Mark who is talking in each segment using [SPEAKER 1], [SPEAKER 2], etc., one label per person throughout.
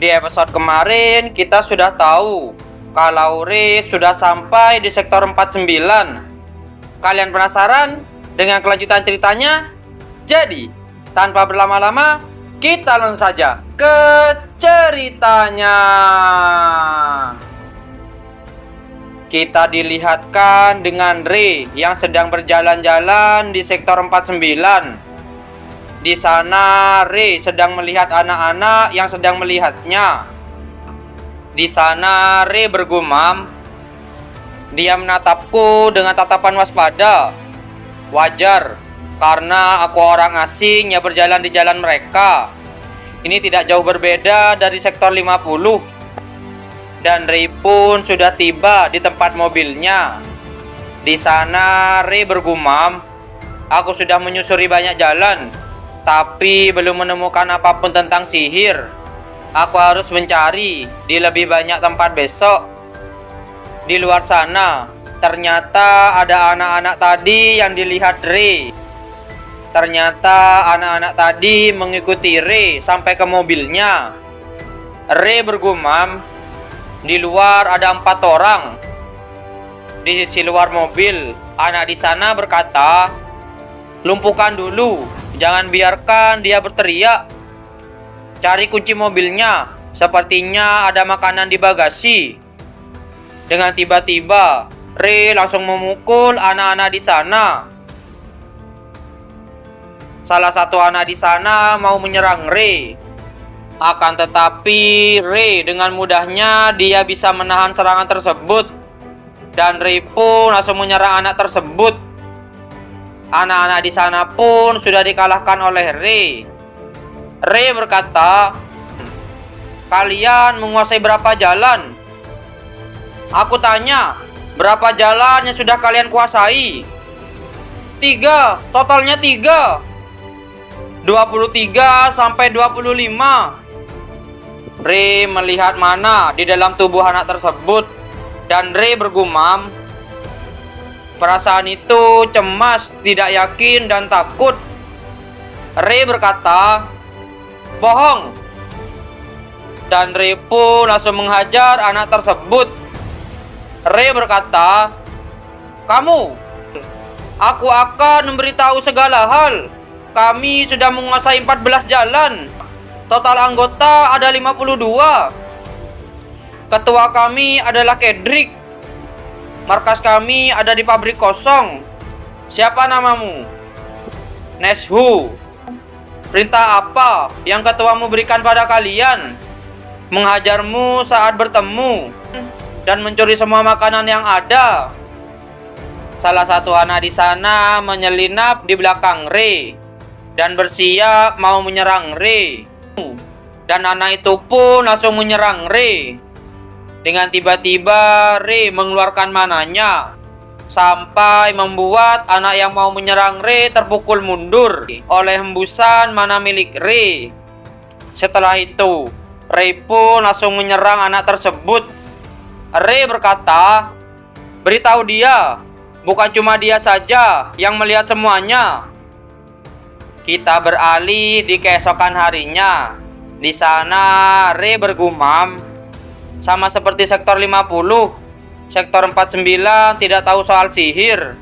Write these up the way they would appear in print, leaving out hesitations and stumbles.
[SPEAKER 1] Di episode kemarin kita sudah tahu kalau Ray sudah sampai di sektor 49. Kalian penasaran dengan kelanjutan ceritanya? Jadi, tanpa berlama-lama, kita langsung saja ke ceritanya. Kita dilihatkan dengan Ray yang sedang berjalan-jalan di sektor 49. Di sana Ray sedang melihat anak-anak yang sedang melihatnya. Di sana Ray bergumam, "Dia menatapku dengan tatapan waspada. Wajar, karena aku orang asing yang berjalan di jalan mereka. Ini tidak jauh berbeda dari sektor 50. Dan Ray pun sudah tiba di tempat mobilnya. Di sana Ray bergumam, "Aku sudah menyusuri banyak jalan, tapi belum menemukan apapun tentang sihir. Aku harus mencari di lebih banyak tempat besok." Di luar sana, ternyata ada anak-anak tadi yang dilihat Ray. Ternyata anak-anak tadi mengikuti Ray sampai ke mobilnya. Ray bergumam, "Di luar ada 4 orang." Di sisi luar mobil, anak di sana berkata, "Lumpuhkan dulu, jangan biarkan dia berteriak. Cari kunci mobilnya, sepertinya ada makanan di bagasi." Dengan tiba-tiba, Ray langsung memukul anak-anak di sana. Salah satu anak di sana mau menyerang Ray. Akan tetapi, Ray dengan mudahnya dia bisa menahan serangan tersebut. Dan Ray pun langsung menyerang anak tersebut. Anak-anak di sana pun sudah dikalahkan oleh Ray. Ray berkata, "Kalian menguasai berapa jalan?" "Aku tanya, berapa jalan yang sudah kalian kuasai?" "3, totalnya 3. 23 sampai 25. Ray melihat mana di dalam tubuh anak tersebut. Dan Ray bergumam, perasaan itu cemas, tidak yakin, dan takut. Ray berkata, "Bohong." Dan Ray pun langsung menghajar anak tersebut. Ray berkata, "Kamu, aku akan memberitahu segala hal. Kami sudah menguasai 14 jalan. Total anggota ada 52. Ketua kami adalah Kedrick. Markas kami ada di pabrik kosong. Siapa namamu?" "Neshu." "Perintah apa yang ketuamu berikan pada kalian?" "Menghajarmu saat bertemu dan mencuri semua makanan yang ada." Salah satu anak di sana menyelinap di belakang Ray dan bersiap mau menyerang Ray. Dan anak itu pun langsung menyerang Ray. Dengan tiba-tiba Ray mengeluarkan mananya sampai membuat anak yang mau menyerang Ray terpukul mundur oleh hembusan mana milik Ray. Setelah itu, Ray pun langsung menyerang anak tersebut. Ray berkata, "Beritahu dia, bukan cuma dia saja yang melihat semuanya." Kita beralih di keesokan harinya. Di sana Ray bergumam, "Sama seperti sektor 50, sektor 49 tidak tahu soal sihir.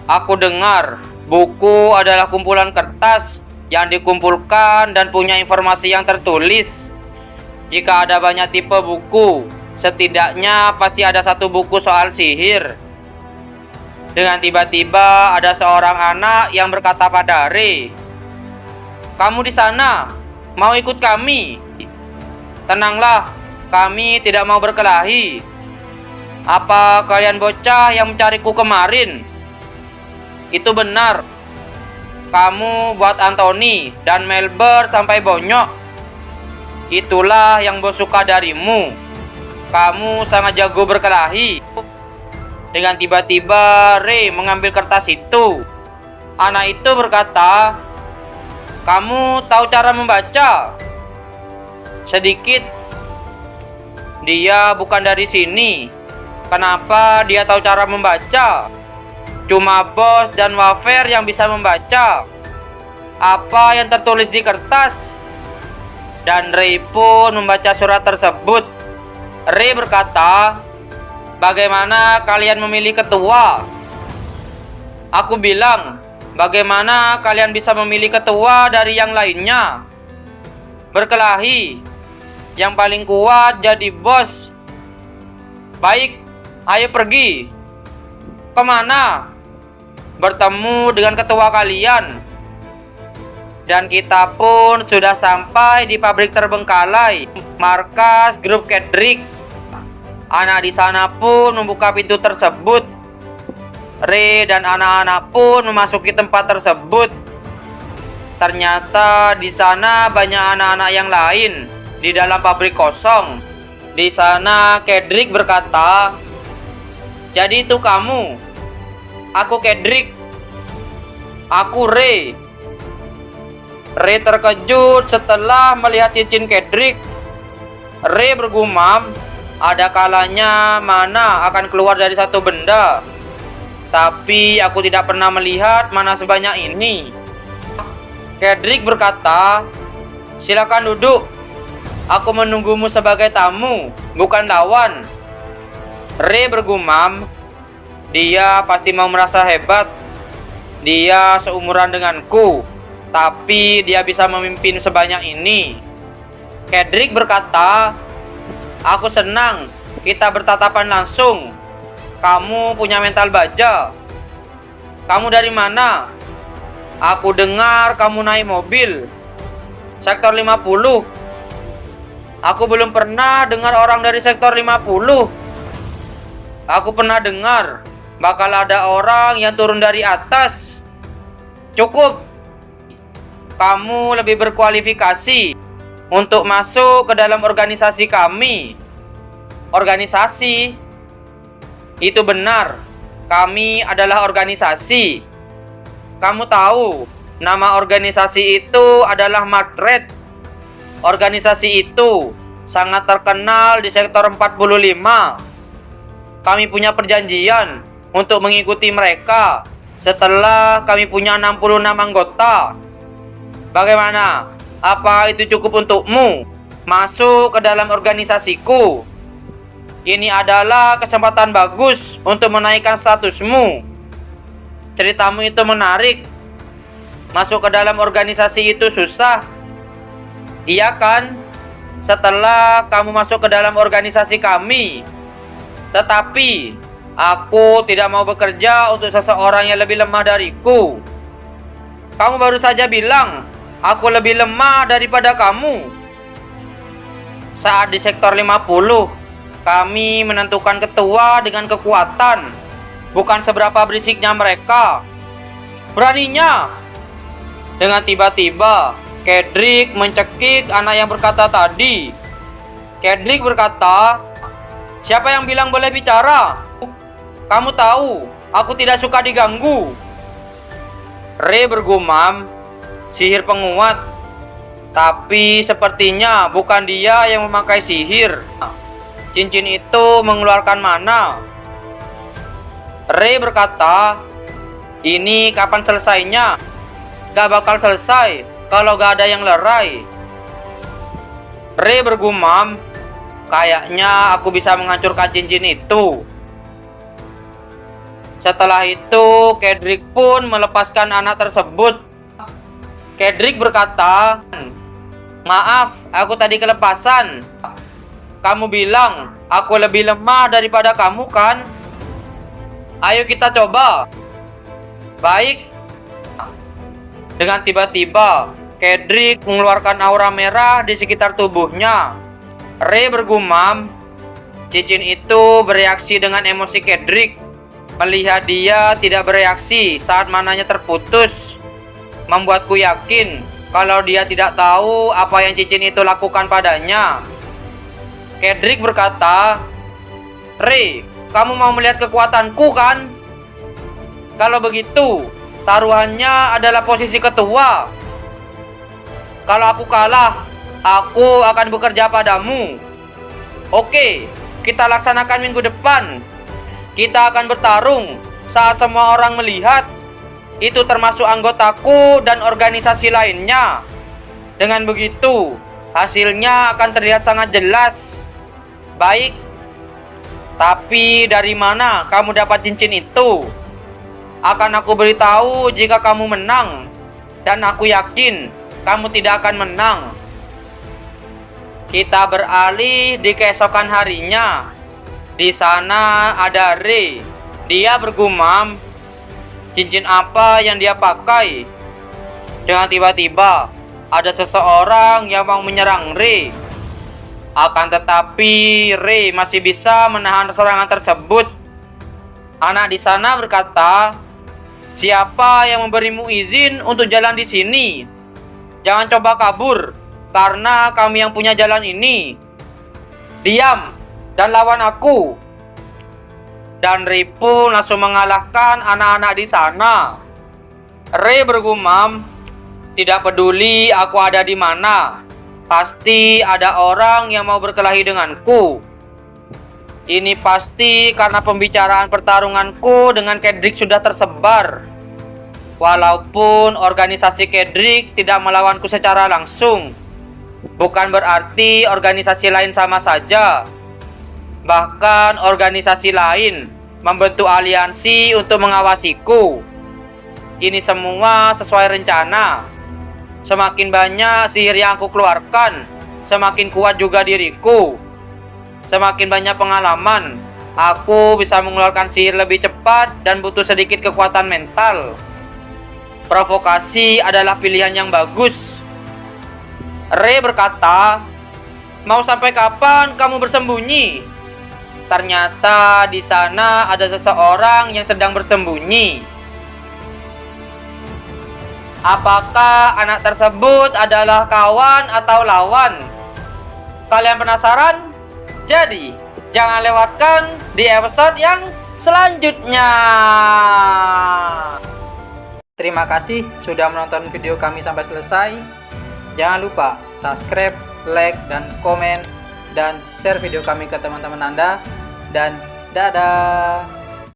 [SPEAKER 1] Aku dengar buku adalah kumpulan kertas yang dikumpulkan dan punya informasi yang tertulis. Jika ada banyak tipe buku, setidaknya pasti ada satu buku soal sihir." Dengan tiba-tiba ada seorang anak yang berkata pada Ray, "Kamu di sana, mau ikut kami?" "Tenanglah, kami tidak mau berkelahi." "Apa kalian bocah yang mencariku kemarin?" "Itu benar. Kamu buat Anthony dan Melber sampai bonyok. Itulah yang bos suka darimu. Kamu sangat jago berkelahi." Dengan tiba-tiba Ray mengambil kertas itu. Anak itu berkata, "Kamu tahu cara membaca?" "Sedikit." "Dia bukan dari sini. Kenapa dia tahu cara membaca?" "Cuma bos dan wafer yang bisa membaca." "Apa yang tertulis di kertas?" Dan Ray pun membaca surat tersebut. Ray berkata, "Bagaimana kalian memilih ketua?" Aku bilang, "Bagaimana kalian bisa memilih ketua dari yang lainnya? Berkelahi. Yang paling kuat jadi bos. Baik, ayo pergi." "Kemana?" "Bertemu dengan ketua kalian." Dan kita pun sudah sampai di pabrik terbengkalai, markas grup Kedrick. Anak di sana pun membuka pintu tersebut. Ray dan anak-anak pun memasuki tempat tersebut. Ternyata di sana banyak anak-anak yang lain di dalam pabrik kosong. Di sana Kedrick berkata, "Jadi itu kamu?" "Aku Kedrick." "Aku Ray." Ray terkejut setelah melihat cincin Kedrick. Ray bergumam, "Ada kalanya mana akan keluar dari satu benda, tapi aku tidak pernah melihat mana sebanyak ini." Kedrick berkata, "Silakan duduk. Aku menunggumu sebagai tamu, bukan lawan." Ray bergumam, "Dia pasti mau merasa hebat. Dia seumuran denganku, tapi dia bisa memimpin sebanyak ini." Kedrick berkata, "Aku senang kita bertatapan langsung. Kamu punya mental baja. Kamu dari mana?" "Aku dengar kamu naik mobil. Sektor 50. "Aku belum pernah dengar orang dari sektor 50. "Aku pernah dengar bakal ada orang yang turun dari atas." "Cukup. Kamu lebih berkualifikasi untuk masuk ke dalam organisasi kami." "Organisasi?" "Itu benar. Kami adalah organisasi. Kamu tahu, nama organisasi itu adalah Martred. Organisasi itu sangat terkenal di sektor 45. Kami punya perjanjian untuk mengikuti mereka setelah kami punya 66 anggota. Bagaimana? Apa itu cukup untukmu masuk ke dalam organisasiku? Ini adalah kesempatan bagus untuk menaikkan statusmu. Ceritamu itu menarik. Masuk ke dalam organisasi itu susah, iya kan? Setelah kamu masuk ke dalam organisasi kami. Tetapi aku tidak mau bekerja untuk seseorang yang lebih lemah dariku. Kamu baru saja bilang aku lebih lemah daripada kamu." "Saat di sektor 50, kami menentukan ketua dengan kekuatan, bukan seberapa berisiknya mereka." "Beraninya!" Dengan tiba-tiba Kedrick mencekik anak yang berkata tadi. Kedrick berkata, "Siapa yang bilang boleh bicara? Kamu tahu, aku tidak suka diganggu." Ray bergumam, "Sihir penguat. Tapi sepertinya bukan dia yang memakai sihir. Cincin itu mengeluarkan mana." Ray berkata, "Ini kapan selesainya? Gak bakal selesai kalau gak ada yang lerai." Ray bergumam, "Kayaknya aku bisa menghancurkan cincin itu." Setelah itu Kedrick pun melepaskan anak tersebut. Kedrick berkata, "Maaf, aku tadi kelepasan. Kamu bilang aku lebih lemah daripada kamu kan? Ayo kita coba." "Baik." Dengan tiba-tiba Kedrick mengeluarkan aura merah di sekitar tubuhnya. Ray bergumam, "Cincin itu bereaksi dengan emosi Kedrick. Melihat dia tidak bereaksi saat mananya terputus membuatku yakin kalau dia tidak tahu apa yang cincin itu lakukan padanya." Kedrick berkata, "Ray, kamu mau melihat kekuatanku kan? Kalau begitu, taruhannya adalah posisi ketua. Kalau aku kalah, aku akan bekerja padamu. Oke, kita laksanakan minggu depan. Kita akan bertarung saat semua orang melihat. Itu termasuk anggotaku dan organisasi lainnya. Dengan begitu, hasilnya akan terlihat sangat jelas. Baik, tapi dari mana kamu dapat cincin itu? Akan aku beritahu jika kamu menang, dan aku yakin kamu tidak akan menang. Kita beralih di keesokan harinya. Di sana ada Ray. Dia bergumam, cincin apa yang dia pakai? Dengan tiba-tiba ada seseorang yang mau menyerang Ray. Akan tetapi Ray masih bisa menahan serangan tersebut. Anak di sana berkata, "Siapa yang memberimu izin untuk jalan di sini? Jangan coba kabur, karena kami yang punya jalan ini. Diam dan lawan aku." Dan Ray pun langsung mengalahkan anak-anak di sana. Ray bergumam, "Tidak peduli aku ada di mana, pasti ada orang yang mau berkelahi denganku. Ini pasti karena pembicaraan pertarunganku dengan Cedric sudah tersebar. Walaupun organisasi Cedric tidak melawanku secara langsung, bukan berarti organisasi lain sama saja. Bahkan organisasi lain membentuk aliansi untuk mengawasiku. Ini semua sesuai rencana. Semakin banyak sihir yang aku keluarkan, semakin kuat juga diriku. Semakin banyak pengalaman, aku bisa mengeluarkan sihir lebih cepat dan butuh sedikit kekuatan mental. Provokasi adalah pilihan yang bagus." Ray berkata, "Mau sampai kapan kamu bersembunyi?" Ternyata di sana ada seseorang yang sedang bersembunyi. Apakah anak tersebut adalah kawan atau lawan? Kalian penasaran? Jadi, jangan lewatkan di episode yang selanjutnya. Terima kasih sudah menonton video kami sampai selesai. Jangan lupa subscribe, like, dan komen, dan share video kami ke teman-teman Anda. Dan dadah!